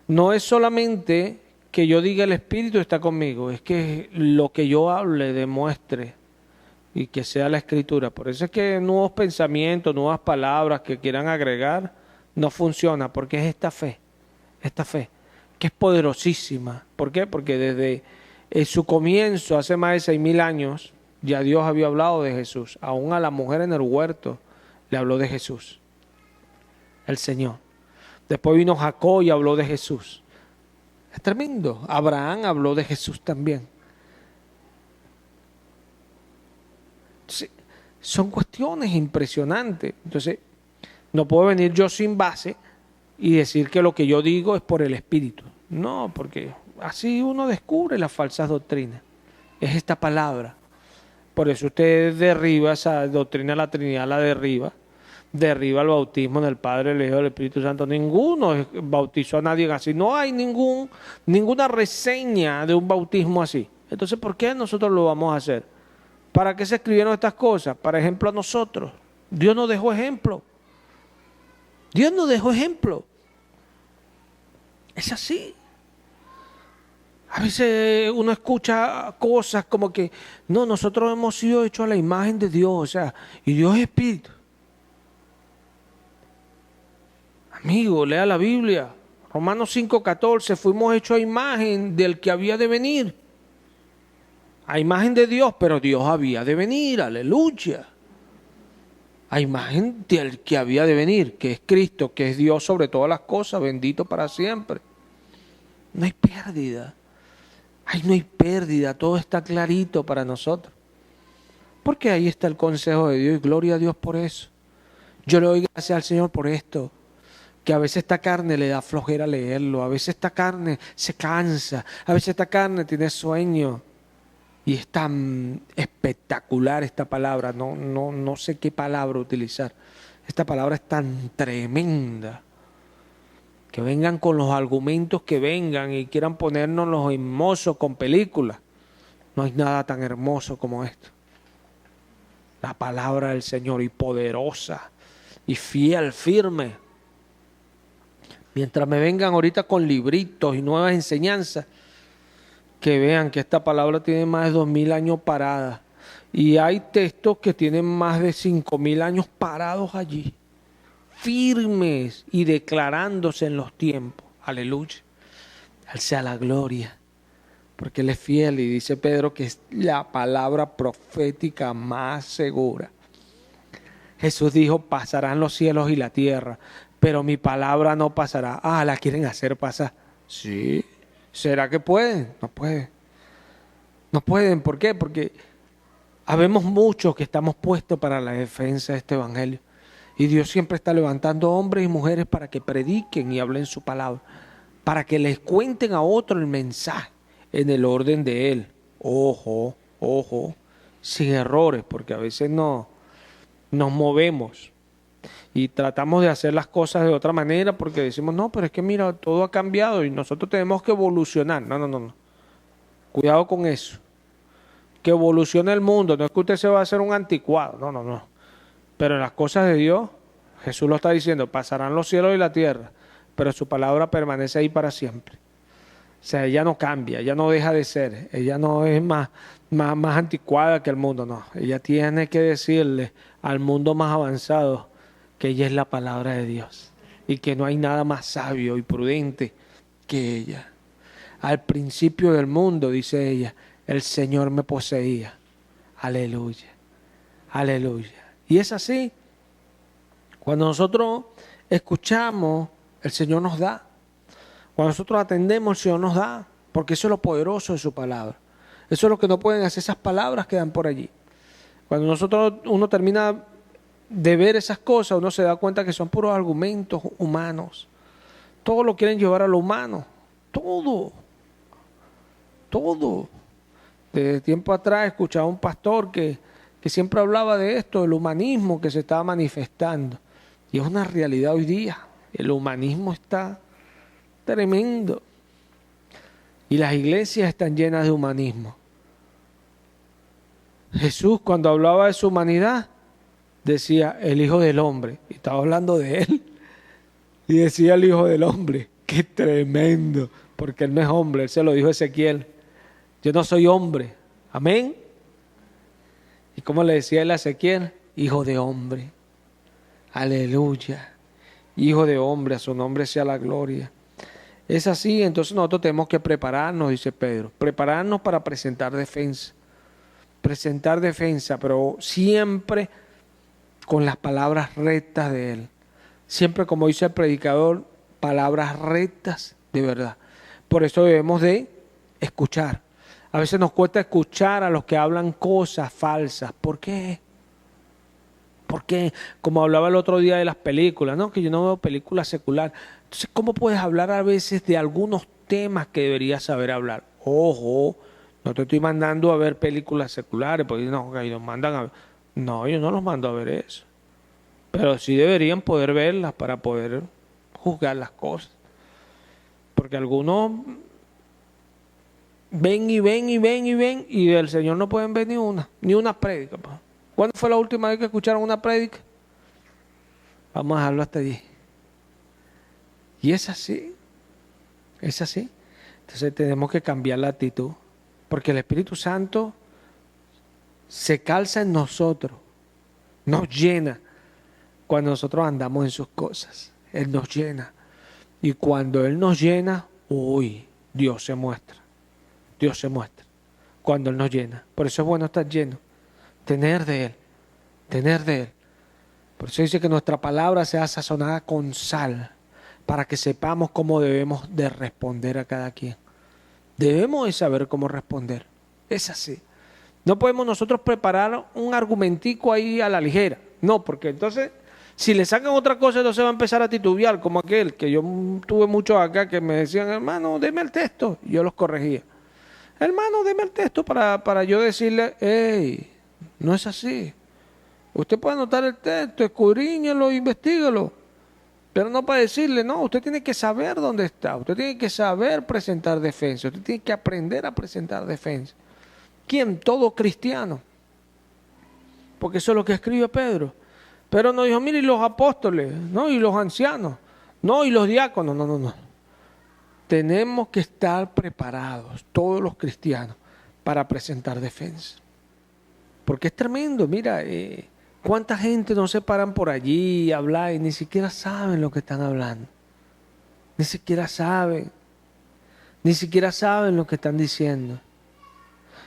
no es solamente que yo diga el Espíritu está conmigo, es que lo que yo hable demuestre y que sea la Escritura. Por eso es que nuevos pensamientos, nuevas palabras que quieran agregar no funciona, porque es esta fe, que es poderosísima. ¿Por qué? Porque desde su comienzo, hace más de 6,000 años, ya Dios había hablado de Jesús. Aún a la mujer en el huerto le habló de Jesús, el Señor. Después vino Jacob y habló de Jesús. Es tremendo. Abraham habló de Jesús también. Entonces, son cuestiones impresionantes. Entonces, no puedo venir yo sin base y decir que lo que yo digo es por el Espíritu. No, porque así uno descubre las falsas doctrinas. Es esta palabra. Por eso usted derriba esa doctrina de la Trinidad, la derriba el bautismo en el Padre, el Hijo y el Espíritu Santo. Ninguno bautizó a nadie así. No hay ninguna reseña de un bautismo así. Entonces, ¿por qué nosotros lo vamos a hacer? ¿Para qué se escribieron estas cosas? Para ejemplo a nosotros. Dios nos dejó ejemplo. Dios nos dejó ejemplo. Es así. A veces uno escucha cosas como que, no, nosotros hemos sido hechos a la imagen de Dios, o sea, y Dios es espíritu. Amigo, lea la Biblia. Romanos 5:14, fuimos hechos a imagen del que había de venir. A imagen de Dios, pero Dios había de venir, aleluya. A imagen del que había de venir, que es Cristo, que es Dios sobre todas las cosas, bendito para siempre. No hay pérdida. Ay, no hay pérdida, todo está clarito para nosotros. Porque ahí está el consejo de Dios y gloria a Dios por eso. Yo le doy gracias al Señor por esto. que a veces esta carne le da flojera leerlo, a veces esta carne se cansa, a veces esta carne tiene sueño. Y es tan espectacular esta palabra, no sé qué palabra utilizar. Esta palabra es tan tremenda. Que vengan con los argumentos que vengan y quieran ponernos los hermosos con películas. No hay nada tan hermoso como esto. La palabra del Señor, y poderosa, y fiel, firme. Mientras me vengan ahorita con libritos y nuevas enseñanzas, que vean que esta palabra tiene más de 2000 años parada. Y hay textos que tienen más de 5000 años parados allí, firmes y declarándose en los tiempos. Aleluya. Él sea la gloria, porque Él es fiel, y dice Pedro que es la palabra profética más segura. Jesús dijo: pasarán los cielos y la tierra, pero mi palabra no pasará. Ah, la quieren hacer pasar. Sí. ¿Será que pueden? No pueden. No pueden. ¿Por qué? Porque habemos muchos que estamos puestos para la defensa de este evangelio. Y Dios siempre está levantando hombres y mujeres para que prediquen y hablen su palabra, para que les cuenten a otros el mensaje en el orden de Él. Ojo, ojo, sin errores, porque a veces nos movemos y tratamos de hacer las cosas de otra manera porque decimos: no, pero es que mira, todo ha cambiado y nosotros tenemos que evolucionar. No. Cuidado con eso. Que evolucione el mundo, no es que usted se va a hacer un anticuado, no. Pero en las cosas de Dios, Jesús lo está diciendo: pasarán los cielos y la tierra, pero su palabra permanece ahí para siempre. O sea, ella no cambia, ella no deja de ser, ella no es más anticuada que el mundo, no. Ella tiene que decirle al mundo más avanzado que ella es la palabra de Dios y que no hay nada más sabio y prudente que ella. Al principio del mundo, dice ella, el Señor me poseía. Aleluya, aleluya. Y es así. Cuando nosotros escuchamos, el Señor nos da. Cuando nosotros atendemos, el Señor nos da, porque eso es lo poderoso de su palabra. Eso es lo que no pueden hacer esas palabras que dan por allí. Cuando uno termina de ver esas cosas, uno se da cuenta que son puros argumentos humanos. Todo lo quieren llevar a lo humano. Todo. Desde tiempo atrás escuchaba a un pastor que siempre hablaba de esto, del humanismo que se estaba manifestando. Y es una realidad hoy día. El humanismo está tremendo. Y las iglesias están llenas de humanismo. Jesús, cuando hablaba de su humanidad, decía el Hijo del Hombre. Y estaba hablando de Él. Y decía el Hijo del Hombre. ¡Qué tremendo! Porque Él no es hombre. Él se lo dijo a Ezequiel. Yo no soy hombre. Amén. ¿Y cómo le decía él a Ezequiel? Hijo de hombre. Aleluya. Hijo de hombre, a su nombre sea la gloria. Es así, entonces nosotros tenemos que prepararnos, dice Pedro. Prepararnos para presentar defensa. Presentar defensa, pero siempre con las palabras rectas de Él. Siempre, como dice el predicador, palabras rectas de verdad. Por eso debemos de escuchar. A veces nos cuesta escuchar a los que hablan cosas falsas. ¿Por qué? Porque, como hablaba el otro día de las películas, ¿no? Que yo no veo películas seculares. Entonces, ¿cómo puedes hablar a veces de algunos temas que deberías saber hablar? Ojo, no te estoy mandando a ver películas seculares, porque no, que nos mandan a ver. No, yo no los mando a ver eso. Pero sí deberían poder verlas para poder juzgar las cosas. Porque algunos ven y del Señor no pueden ver ni una prédica. ¿Cuándo fue la última vez que escucharon una prédica? Vamos a dejarlo hasta allí. Y es así. Entonces tenemos que cambiar la actitud, porque el Espíritu Santo se calza en nosotros, nos llena cuando nosotros andamos en sus cosas. Él nos llena. Y cuando Él nos llena, Dios se muestra. Dios se muestra cuando Él nos llena. Por eso es bueno estar lleno, tener de Él. Por eso dice que nuestra palabra sea sazonada con sal, para que sepamos cómo debemos de responder a cada quien. Debemos de saber cómo responder. Es así. No podemos nosotros preparar un argumentico ahí a la ligera. No, porque entonces Si le sacan otra cosa, entonces va a empezar a titubear, como aquel, que yo tuve muchos acá que me decían, hermano, deme el texto. Y yo los corregía. Hermano, deme el texto para yo decirle, hey, no es así. Usted puede anotar el texto, escudriñelo, investíguelo. Pero no para decirle, no, usted tiene que saber dónde está. Usted tiene que saber presentar defensa. Usted tiene que aprender a presentar defensa. ¿Quién? Todo cristiano. Porque eso es lo que escribe Pedro. Pero no dijo, mire, y los apóstoles, no, y los ancianos, no, y los diáconos, no. Tenemos que estar preparados, todos los cristianos, para presentar defensa. Porque es tremendo, mira, cuánta gente no se paran por allí a hablar y ni siquiera saben lo que están hablando. Ni siquiera saben lo que están diciendo.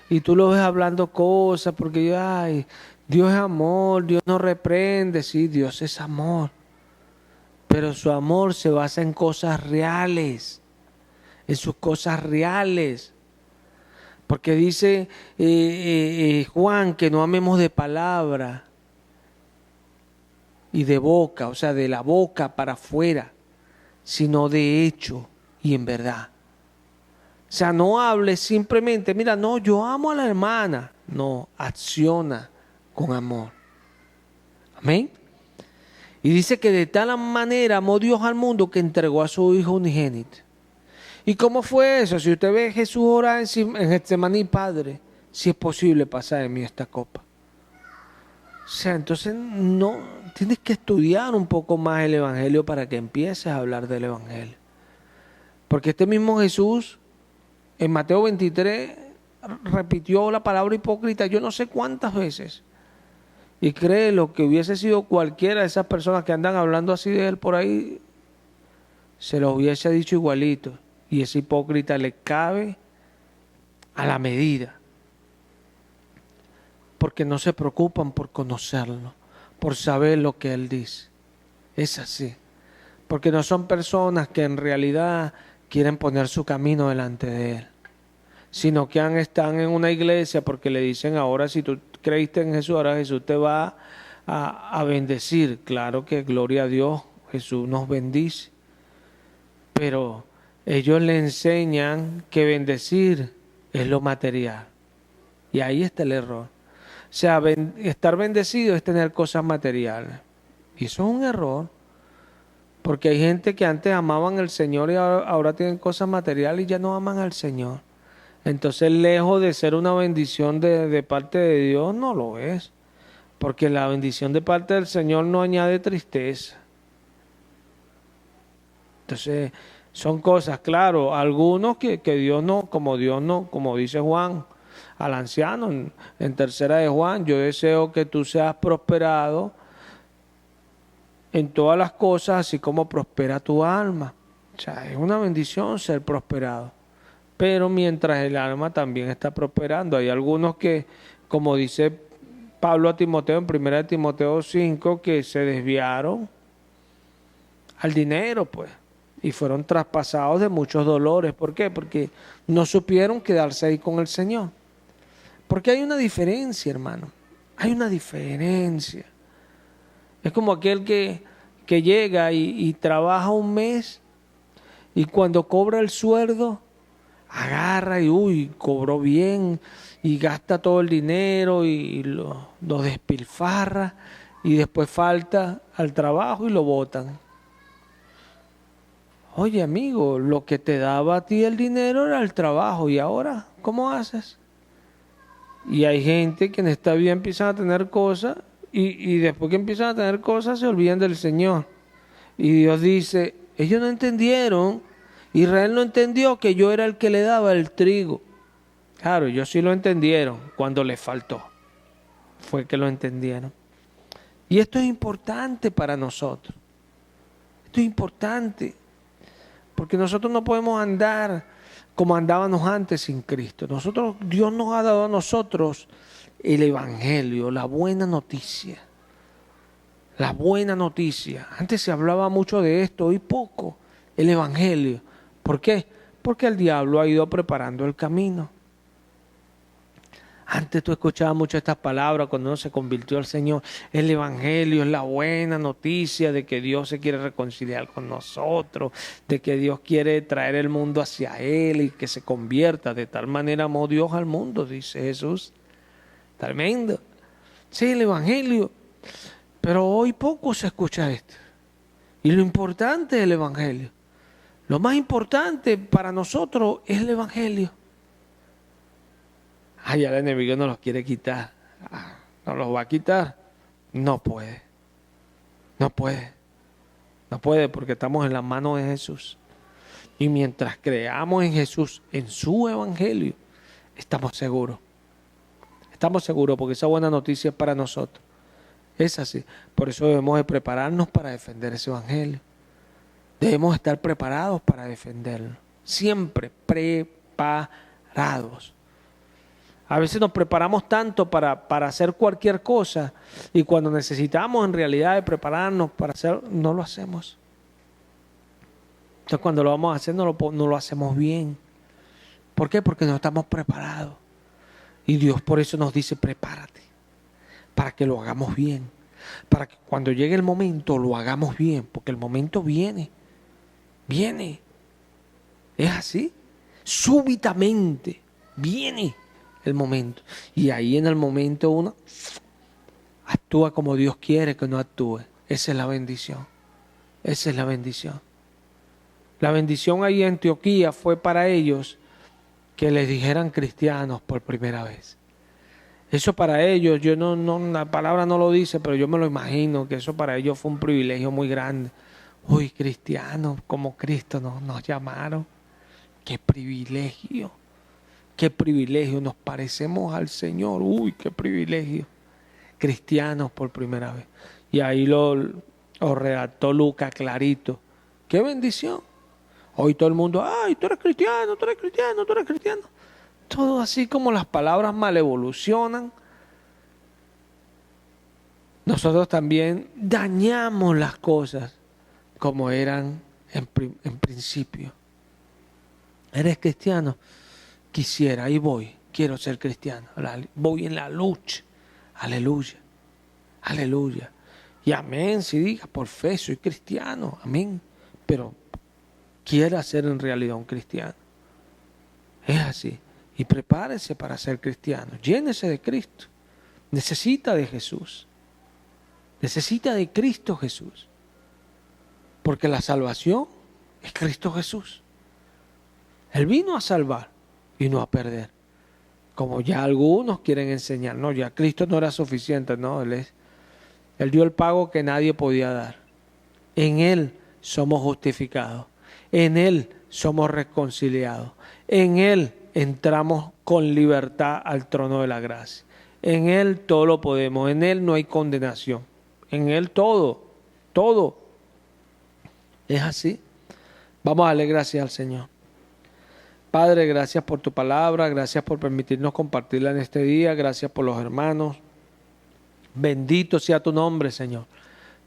Y tú lo ves hablando cosas porque, ay, Dios es amor, Dios no reprende. Sí, Dios es amor. Pero su amor se basa en cosas reales. En sus cosas reales. Porque dice Juan que no amemos de palabra y de boca, o sea, de la boca para afuera, sino de hecho y en verdad. O sea, no hables simplemente, mira, no, yo amo a la hermana. No, acciona con amor. Amén. Y dice que de tal manera amó Dios al mundo que entregó a su Hijo unigénito. ¿Y cómo fue eso? Si usted ve a Jesús orar en Getsemaní, Padre, si es posible pasar de mí esta copa. O sea, entonces no, tienes que estudiar un poco más el Evangelio para que empieces a hablar del Evangelio. Porque este mismo Jesús, en Mateo 23, repitió la palabra hipócrita yo no sé cuántas veces. Y créelo que hubiese sido cualquiera de esas personas que andan hablando así de él por ahí, se lo hubiese dicho igualito. Y ese hipócrita le cabe a la medida. Porque no se preocupan por conocerlo, por saber lo que él dice. Es así. Porque no son personas que en realidad quieren poner su camino delante de él, sino que están en una iglesia porque le dicen ahora si tú creíste en Jesús, ahora Jesús te va a bendecir. Claro que gloria a Dios, Jesús nos bendice. Pero ellos le enseñan que bendecir es lo material. Y ahí está el error. O sea, estar bendecido es tener cosas materiales. Y eso es un error. Porque hay gente que antes amaban al Señor y ahora tienen cosas materiales y ya no aman al Señor. Entonces, lejos de ser una bendición de parte de Dios, no lo es. Porque la bendición de parte del Señor no añade tristeza. Entonces, son cosas, claro, algunos que Dios no, como dice Juan al anciano en tercera de Juan, yo deseo que tú seas prosperado en todas las cosas, así como prospera tu alma. O sea, es una bendición ser prosperado. Pero mientras el alma también está prosperando, hay algunos que, como dice Pablo a Timoteo en 1 Timoteo 5, que se desviaron al dinero, pues, y fueron traspasados de muchos dolores. ¿Por qué? Porque no supieron quedarse ahí con el Señor. Porque hay una diferencia, hermano. Hay una diferencia. Es como aquel que llega y trabaja un mes y cuando cobra el sueldo, agarra y cobró bien y gasta todo el dinero y lo despilfarra y después falta al trabajo y lo botan. Oye, amigo, lo que te daba a ti el dinero era el trabajo y ahora, ¿cómo haces? Y hay gente que en esta vida empiezan a tener cosas y después que empiezan a tener cosas se olvidan del Señor. Y Dios dice, ellos no entendieron, Israel no entendió que yo era el que le daba el trigo. Claro, ellos sí lo entendieron cuando les faltó. Fue que lo entendieron. Y esto es importante para nosotros. Esto es importante. Porque nosotros no podemos andar como andábamos antes sin Cristo. Dios nos ha dado a nosotros el Evangelio, la buena noticia. La buena noticia. Antes se hablaba mucho de esto, hoy poco. El Evangelio. ¿Por qué? Porque el diablo ha ido preparando el camino. Antes tú escuchabas mucho estas palabras cuando uno se convirtió al Señor. El Evangelio es la buena noticia de que Dios se quiere reconciliar con nosotros, de que Dios quiere traer el mundo hacia Él y que se convierta. De tal manera amó Dios al mundo, dice Jesús. Tremendo. Sí, el Evangelio. Pero hoy poco se escucha esto. Y lo importante es el Evangelio. Lo más importante para nosotros es el Evangelio. Ay, el enemigo no los quiere quitar. ¿No los va a quitar? No puede. No puede. No puede porque estamos en las manos de Jesús. Y mientras creamos en Jesús, en su Evangelio, estamos seguros. Estamos seguros porque esa buena noticia es para nosotros. Es así. Por eso debemos de prepararnos para defender ese Evangelio. Debemos estar preparados para defenderlo. Siempre preparados. A veces nos preparamos tanto para hacer cualquier cosa y cuando necesitamos en realidad de prepararnos para hacer, no lo hacemos. Entonces cuando lo vamos a hacer no lo hacemos bien. ¿Por qué? Porque no estamos preparados. Y Dios por eso nos dice prepárate, para que lo hagamos bien. Para que cuando llegue el momento lo hagamos bien, porque el momento viene. Viene. Es así. Súbitamente viene el momento. Y ahí en el momento uno actúa como Dios quiere que no actúe. Esa es la bendición. Esa es la bendición. La bendición ahí en Antioquía fue para ellos que les dijeran cristianos por primera vez. Eso para ellos, la palabra no lo dice, pero yo me lo imagino que eso para ellos fue un privilegio muy grande. Uy, cristianos, como Cristo nos llamaron. ¡Qué privilegio! ¡Qué privilegio! Nos parecemos al Señor. ¡Uy, qué privilegio! Cristianos por primera vez. Y ahí lo redactó Lucas clarito. ¡Qué bendición! Hoy todo el mundo, ¡ay, tú eres cristiano, tú eres cristiano, tú eres cristiano! Todo así como las palabras mal evolucionan. Nosotros también dañamos las cosas como eran en principio. ¿Eres cristiano? Quisiera, ahí voy, quiero ser cristiano. Voy en la lucha. Aleluya, aleluya. Y amén, si digas, por fe soy cristiano, amén. Pero quiera ser en realidad un cristiano. Es así. Y prepárese para ser cristiano. Llénese de Cristo. Necesita de Jesús. Necesita de Cristo Jesús. Porque la salvación es Cristo Jesús. Él vino a salvar y no a perder. Como ya algunos quieren enseñar. No, ya Cristo no era suficiente. No, Él dio el pago que nadie podía dar. En Él somos justificados. En Él somos reconciliados. En Él entramos con libertad al trono de la gracia. En Él todo lo podemos. En Él no hay condenación. En Él todo. Es así. Vamos a darle gracias al Señor. Padre, gracias por tu palabra. Gracias por permitirnos compartirla en este día. Gracias por los hermanos. Bendito sea tu nombre, Señor.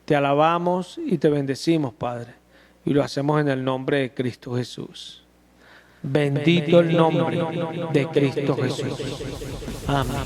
Te alabamos y te bendecimos, Padre. Y lo hacemos en el nombre de Cristo Jesús. Bendito el nombre de Cristo Jesús. Amén.